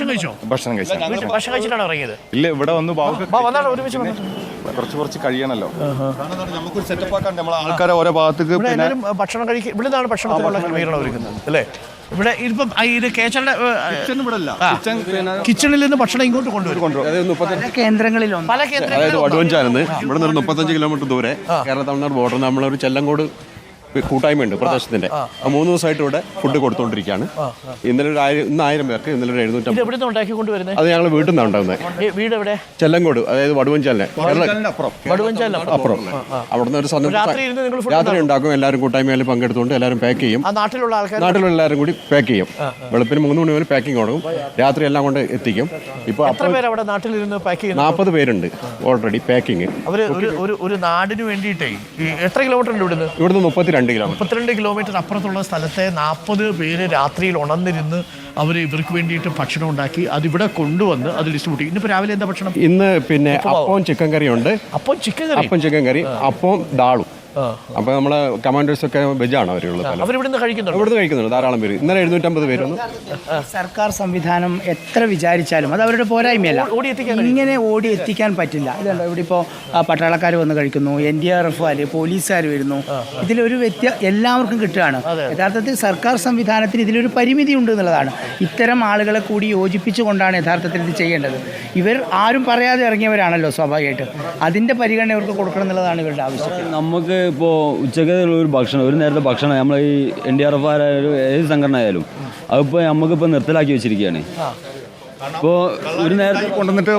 കഴിച്ചോ? ഭക്ഷണം കഴിച്ചിട്ടാണ് ഇറങ്ങിയത്? ഇല്ല, ഇവിടെ വന്ന് ഒരുമിച്ച് കുറച്ച് കഴിയണല്ലോ. നമുക്കൊരു സെറ്റപ്പ് ആക്കാൻ നമ്മളെ ആൾക്കാരെ ഓരോ ഭാഗത്തേക്ക് ഭക്ഷണം കഴിക്കും. ഇവിടുന്നാണ് ഭക്ഷണത്തിനുള്ള ക്രമീകരണം ഒരുക്കുന്നത് അല്ലേ? ഇവിടെ ഇപ്പം ഇത് കേച്ചലിന്റെ കിച്ചണിൽ നിന്ന് ഭക്ഷണം ഇങ്ങോട്ട് കൊണ്ടുവരും. കേന്ദ്രങ്ങളിലും പല കേന്ദ്രങ്ങളിലും വടുവഞ്ചാലെന്ന് ഇവിടെ നിന്ന് 35 കിലോമീറ്റർ ദൂരെ കേരള തമിഴ്നാട് ബോർഡർ നമ്മളൊരു ചെല്ലങ്കോട് കൂട്ടായ്മയുണ്ട് പ്രദേശത്തിന്റെ. 3 ദിവസമായിട്ട് ഇവിടെ ഫുഡ് കൊടുത്തോണ്ടിരിക്കുകയാണ്. ഇന്നലെ 1000 പേർക്ക്, ഇന്നലെ 750. അത് ഞങ്ങൾ വീട്ടിൽ നിന്നാണ് ഉണ്ടാകുന്നത്. വീട് എവിടെ? ചെല്ലങ്കോട്, അതായത് വടുവഞ്ചാലിനെ അപ്പുറം. അവിടുന്ന് ഒരു രാത്രി ഉണ്ടാക്കും. എല്ലാവരും കൂട്ടായ്മയിൽ പങ്കെടുത്തുകൊണ്ട് എല്ലാവരും പാക്ക് ചെയ്യും. നാട്ടിലുള്ള എല്ലാവരും കൂടി പാക്ക് ചെയ്യും. വെളുപ്പിന് 3 മണി വരെ പാക്കിംഗ് തുടങ്ങും. രാത്രി എല്ലാം കൊണ്ട് എത്തിക്കും. ഇപ്പൊ 40 പേരുണ്ട് ഓൾറെഡി പാക്കിങ്. ഒരു നാടിന് വേണ്ടിയിട്ടേ എത്ര കിലോമീറ്റർ ഉണ്ട് ഇവിടുന്ന്? 32 കിലോമീറ്റർ അപ്പുറത്തുള്ള സ്ഥലത്തെ 40 പേര് രാത്രിയിൽ ഉണർന്നിരുന്ന് അവർ ഇവർക്ക് വേണ്ടിയിട്ട് ഭക്ഷണം ഉണ്ടാക്കി അതിവിടെ കൊണ്ടുവന്ന് അത് ഡിസ്ട്രിബ്യൂട്ട് ചെയ്യും. ഇന്നിപ്പോൾ രാവിലെ എന്താ ഭക്ഷണം? ഇന്ന് പിന്നെ അപ്പവും ചിക്കൻ കറിയും ഉണ്ട്. അപ്പം ചിക്കൻ കറി, അപ്പവും ദാളും. അപ്പൊ നമ്മളെ കമാൻഡേഴ്സ് ഒക്കെ വെജാണ് അവരുള്ളത്. ഇവിടുന്ന് കഴിക്കുന്നുണ്ട് ധാരാളം പേര്. ഇന്നലെ 750 പേര്. സർക്കാർ സംവിധാനം എത്ര വിചാരിച്ചാലും അത് അവരുടെ പോരായ്മയല്ല. ഇങ്ങനെ ഓടി എത്തിക്കാൻ പറ്റില്ല. ഇതുണ്ടോ, ഇവിടെ ഇപ്പോൾ പട്ടാളക്കാർ വന്ന് കഴിക്കുന്നു, NDRF പോലീസുകാർ വരുന്നു. ഇതിലൊരു എല്ലാവർക്കും കിട്ടുകയാണ്. യഥാർത്ഥത്തിൽ സർക്കാർ സംവിധാനത്തിന് ഇതിലൊരു പരിമിതി ഉണ്ട് എന്നുള്ളതാണ്. ഇത്തരം ആളുകളെ കൂടി യോജിപ്പിച്ചുകൊണ്ടാണ് യഥാർത്ഥത്തിൽ ഇത് ചെയ്യേണ്ടത്. ഇവർ ആരും പറയാതെ ഇറങ്ങിയവരാണല്ലോ സ്വാഭാവികമായിട്ട്. അതിൻ്റെ പരിഗണന ഇവർക്ക് കൊടുക്കണം എന്നുള്ളതാണ് ഇവരുടെ ആവശ്യം. നമുക്ക് ഇപ്പോൾ ഉച്ചക്കുള്ള ഒരു ഭക്ഷണം, ഒരു നേരത്തെ ഭക്ഷണം നമ്മൾ ഈ NDRF ആയാലും ഏത് സംഘടന ആയാലും അതിപ്പോൾ നമുക്കിപ്പോൾ നിർത്തലാക്കി വെച്ചിരിക്കുകയാണ്. ഇപ്പോൾ ഒരു നേരത്തെ കൊണ്ടുവന്നിട്ട്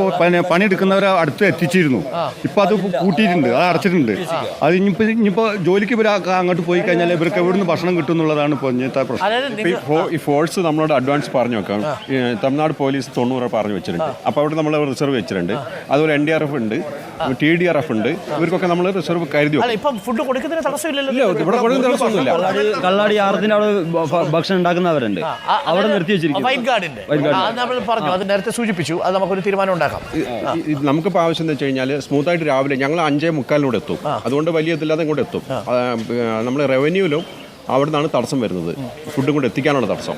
പണിയെടുക്കുന്നവരെ അടുത്ത് എത്തിച്ചിരുന്നു. ഇപ്പം അത് കൂട്ടിയിട്ടുണ്ട്, അത് അടച്ചിട്ടുണ്ട്. അത് ഇനിയിപ്പോൾ ജോലിക്ക് അങ്ങോട്ട് പോയി കഴിഞ്ഞാൽ ഇവർക്ക് എവിടുന്ന് ഭക്ഷണം കിട്ടും എന്നുള്ളതാണ് ഇപ്പോൾ ഇന്നത്തെ പ്രശ്നം. ഈ ഫോഴ്സ് നമ്മളോട് അഡ്വാൻസ് പറഞ്ഞു വെക്കാം. തമിഴ്നാട് പോലീസ് 90 പറഞ്ഞു വെച്ചിട്ടുണ്ട്. അപ്പോൾ അവിടെ നമ്മൾ റിസർവ് വെച്ചിട്ടുണ്ട്. അതുപോലെ NDRF ഉണ്ട്, TDRF ഉണ്ട്. ഇവർക്കൊക്കെ നമ്മൾ റിസർവ് കരുതി വെക്കും. ഫുഡ് കൊടുക്കുന്നതിന് തടസ്സമില്ലല്ലോ. ഇവിടെ കൊടുക്കുന്ന തടസ്സമൊന്നുമില്ല. കള്ളാടി ആറത്തിന്റെ അവിടെ ഭക്ഷണം ഉണ്ടാക്കുന്നവരുണ്ട്, അവിടെ നിർത്തി വെച്ചിരിക്കും. അത് നേരത്തെ സൂചിപ്പിച്ചു. അത് നമുക്കൊരു തീരുമാനം ഉണ്ടാക്കാം. നമുക്കിപ്പോൾ ആവശ്യം എന്ന് വെച്ച് കഴിഞ്ഞാൽ സ്മൂത്തായിട്ട് രാവിലെ ഞങ്ങൾ 5:45 എത്തും. അതുകൊണ്ട് വലിയ ഇതില്ലാതെ ഇങ്ങോട്ട് എത്തും. നമ്മൾ റവന്യൂവിലും അവിടെ നിന്നാണ് തടസ്സം വരുന്നത്. ഫുഡും കൂടെ എത്തിക്കാനുള്ള തടസ്സം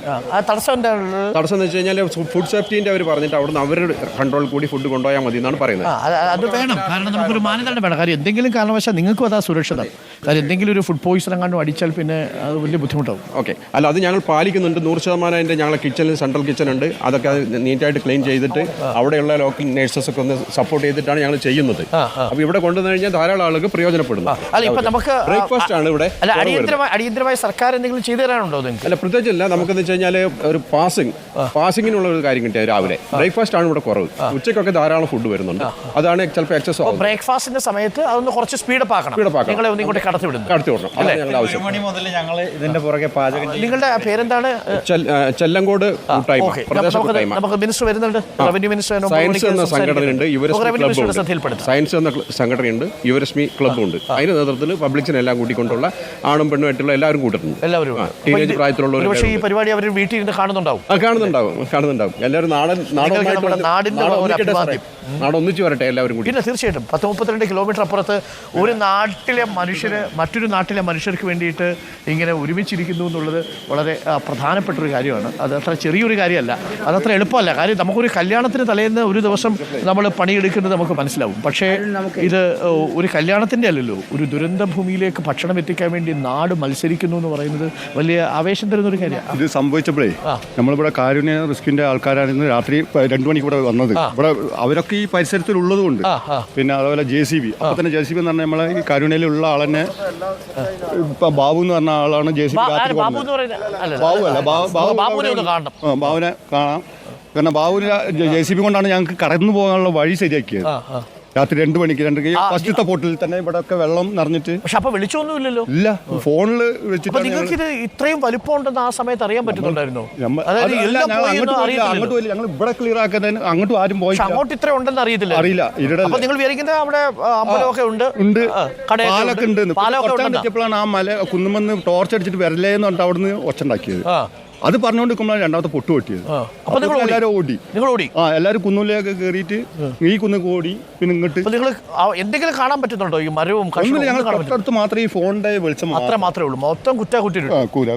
എന്ന് വെച്ച് കഴിഞ്ഞാൽ ഫുഡ് സേഫ്റ്റിന്റെ അവർ പറഞ്ഞിട്ട് അവിടെ നിന്ന് അവരുടെ കൺട്രോൾ കൂടി ഫുഡ് കൊണ്ടുപോയാൽ മതി എന്നാണ് പറയുന്നത്. അത് വേണം, കാരണം നമുക്കൊരു മാനദണ്ഡം വേണം. കാര്യം എന്തെങ്കിലും കാരണവശാൽ നിങ്ങൾക്കും അതാ സുരക്ഷിത. കാര്യം എന്തെങ്കിലും ഒരു ഫുഡ് പോയിസൺ എങ്ങാണ്ടും അടിച്ചാൽ പിന്നെ അത് വലിയ ബുദ്ധിമുട്ടാവും. ഓക്കെ, അല്ല അത് ഞങ്ങൾ പാലിക്കുന്നുണ്ട് 100%. അതിൻ്റെ ഞങ്ങളെ കിച്ചണിൽ സെൻട്രൽ കിച്ചൺ ഉണ്ട്. അതൊക്കെ നീറ്റായിട്ട് ക്ലീൻ ചെയ്തിട്ട് അവിടെയുള്ള ലോക്കൽ നേഴ്സസ് ഒക്കെ ഒന്ന് സപ്പോർട്ട് ചെയ്തിട്ടാണ് ഞങ്ങൾ ചെയ്യുന്നത്. അപ്പോൾ ഇവിടെ കൊണ്ടുവന്നു കഴിഞ്ഞാൽ ധാരാളം ആളുകൾ പ്രയോജനപ്പെടുന്നു. ബ്രേക്ക്ഫാസ്റ്റ് ആണ് ഇവിടെ. അടിയന്തരമായി സർക്കാർ എന്തെങ്കിലും ചെയ്തു തരാനുണ്ടോ നിങ്ങൾക്ക്? അല്ല, പ്രത്യേകിച്ചില്ല. നമുക്കെന്ന് വെച്ച് കഴിഞ്ഞാൽ ഒരു പാസിങ്ങിനുള്ള ഒരു കാര്യം കിട്ടിയത് രാവിലെ. ബ്രേക്ക്ഫാസ്റ്റ് ആണ് ഇവിടെ കുറവ്. ഉച്ചയ്ക്കൊക്കെ ധാരാളം ഫുഡ് വരുന്നുണ്ട്. അതാണ് ചിലപ്പോൾ എക്സസ് ആവും. ബ്രേക്ക്ഫാസ്റ്റിന്റെ സമയത്ത് അതൊന്ന് കുറച്ച് സ്പീഡപ്പ് ആക്കണം. നിങ്ങളെ ഒന്നും ഇങ്ങോട്ട് കടത്തി വിടണം. ഞങ്ങളുടെ ആവശ്യം. ഇതിന്റെ പുറകെ പാചകം. നിങ്ങളുടെ പേരെന്താണ്? ചെല്ലങ്കോട് കൂട്ടായ്മ. നമുക്ക് മിനിസ്റ്റർ വരുന്നുണ്ട്, റവന്യൂ മിനിസ്റ്റർ. സയൻസ് എന്ന സംഘടനയുണ്ട്, സയൻസ് എന്ന സംഘടനയുണ്ട്, യുവരശ്മി ക്ലബ്ബും ഉണ്ട്. അതിന്റെ നേതൃത്വത്തിൽ പബ്ലിക്സിനെ എല്ലാം കൂട്ടിക്കൊണ്ടുള്ള ആണും പെണ്ണുമായിട്ടുള്ള എല്ലാവരും കൂട്ടുന്നുണ്ട്. ടീനേജ് പ്രായത്തിലുള്ളവർ ഈ പരിപാടി അവർ വീട്ടിൽ നിന്ന് കാണുന്നുണ്ടാവും. എല്ലാവരും നാടൊന്നിച്ച് വരട്ടെ എല്ലാവരും കൂടി. പിന്നെ തീർച്ചയായിട്ടും 10-32 കിലോമീറ്റർ അപ്പുറത്ത് ഒരു നാട്ടിലെ മനുഷ്യര് മറ്റൊരു നാട്ടിലെ മനുഷ്യർക്ക് വേണ്ടിയിട്ട് ഇങ്ങനെ ഒരുമിച്ചിരിക്കുന്നു എന്നുള്ളത് വളരെ പ്രധാനപ്പെട്ടൊരു കാര്യമാണ്. അത് അത്ര ചെറിയൊരു കാര്യമല്ല, അതത്ര എളുപ്പമല്ല. കാര്യം നമുക്കൊരു കല്യാണത്തിന് തലേന്ന് ഒരു ദിവസം നമ്മൾ പണിയെടുക്കുന്നത് നമുക്ക് മനസ്സിലാവും. പക്ഷേ ഇത് ഒരു കല്യാണത്തിൻ്റെ അല്ലല്ലോ, ഒരു ദുരന്ത ഭൂമിയിലേക്ക് ഭക്ഷണം എത്തിക്കാൻ വേണ്ടി നാട് മത്സരിക്കുന്നു എന്ന് പറയുന്നത് വലിയ ആവേശം തരുന്നൊരു കാര്യമാണ്. ഇത് സംഭവിച്ചപ്പോഴേ നമ്മളിവിടെ കാരുണ്യ റിസ്കിന്റെ ആൾക്കാരാണ് ഇന്ന് രാത്രി 2 മണിക്ക് ഇവിടെ വന്നത്. ഇവിടെ അവരൊക്കെ ഈ പരിസരത്തിലുള്ളതുകൊണ്ട് പിന്നെ അതുപോലെ JCB. അപ്പൊ തന്നെ JCB എന്ന് പറഞ്ഞാൽ നമ്മളെ ഈ കാരുണ്യയിലുള്ള ആളെന്നെ ഇപ്പൊ ബാബു എന്ന് പറഞ്ഞ ആളാണ് JCB. ബാബുവിനെ കാണാം. കാരണം ബാബുവിനെ JCB കൊണ്ടാണ് ഞങ്ങൾക്ക് കടന്നു പോകാനുള്ള വഴി ശരിയാക്കിയത്. രാത്രി 2 മണിക്ക് ഫസ്റ്റത്തെ പോർട്ടിൽ തന്നെ ഇവിടെ ഒക്കെ വെള്ളം നിറഞ്ഞിട്ട്. പക്ഷെ അപ്പൊ വിളിച്ചൊന്നുമില്ലല്ലോ. ഇല്ല, ഫോണിൽ വെച്ചിട്ട്. നിങ്ങൾക്ക് ഇത് ഇത്രയും വലിപ്പം ഉണ്ടെന്ന് ആ സമയത്ത് അറിയാൻ പറ്റുന്നുണ്ടായിരുന്നു? അങ്ങോട്ട് പോയില്ല, ഞങ്ങൾ ഇവിടെ ക്ലിയർ ആക്കുന്നതിന് അങ്ങോട്ടും ആരും പോയി. അങ്ങോട്ട് ഇത്ര ഉണ്ടെന്ന് അറിയില്ല. അപ്പൊ നിങ്ങൾ വിചാരിക്കുന്നത് അവിടെ അമ്പലമൊക്കെ ഉണ്ട്, പാലൊക്കെ ഉണ്ട്. എത്തിയപ്പോഴാണ് ആ മല കുന്നുമെന്ന് ടോർച്ച് അടിച്ചിട്ട് വരലേന്ന് പറഞ്ഞിട്ട് അവിടെ നിന്ന് ഒച്ചുണ്ടാക്കിയത്. അത് പറഞ്ഞുകൊണ്ടിരിക്കുമ്പോഴാണ് രണ്ടാമത്തെ പൊട്ട് പൊട്ടിയത്. എല്ലാവരും ഓടി. എല്ലാവരും കുന്നിലേക്ക് കയറിയിട്ട് ഈ കുന്നൊക്കെ ഓടി. പിന്നെ ഇങ്ങോട്ട് എന്തെങ്കിലും കാണാൻ പറ്റുന്നുണ്ടോ? ഈ മരവും ഞങ്ങൾ തൊട്ടടുത്ത് മാത്രമേ ഈ ഫോണിന്റെ വെളിച്ചം മാത്രമേ ഉള്ളൂ. മൊത്തം കുറ്റാ കുറ്റി. കൂര.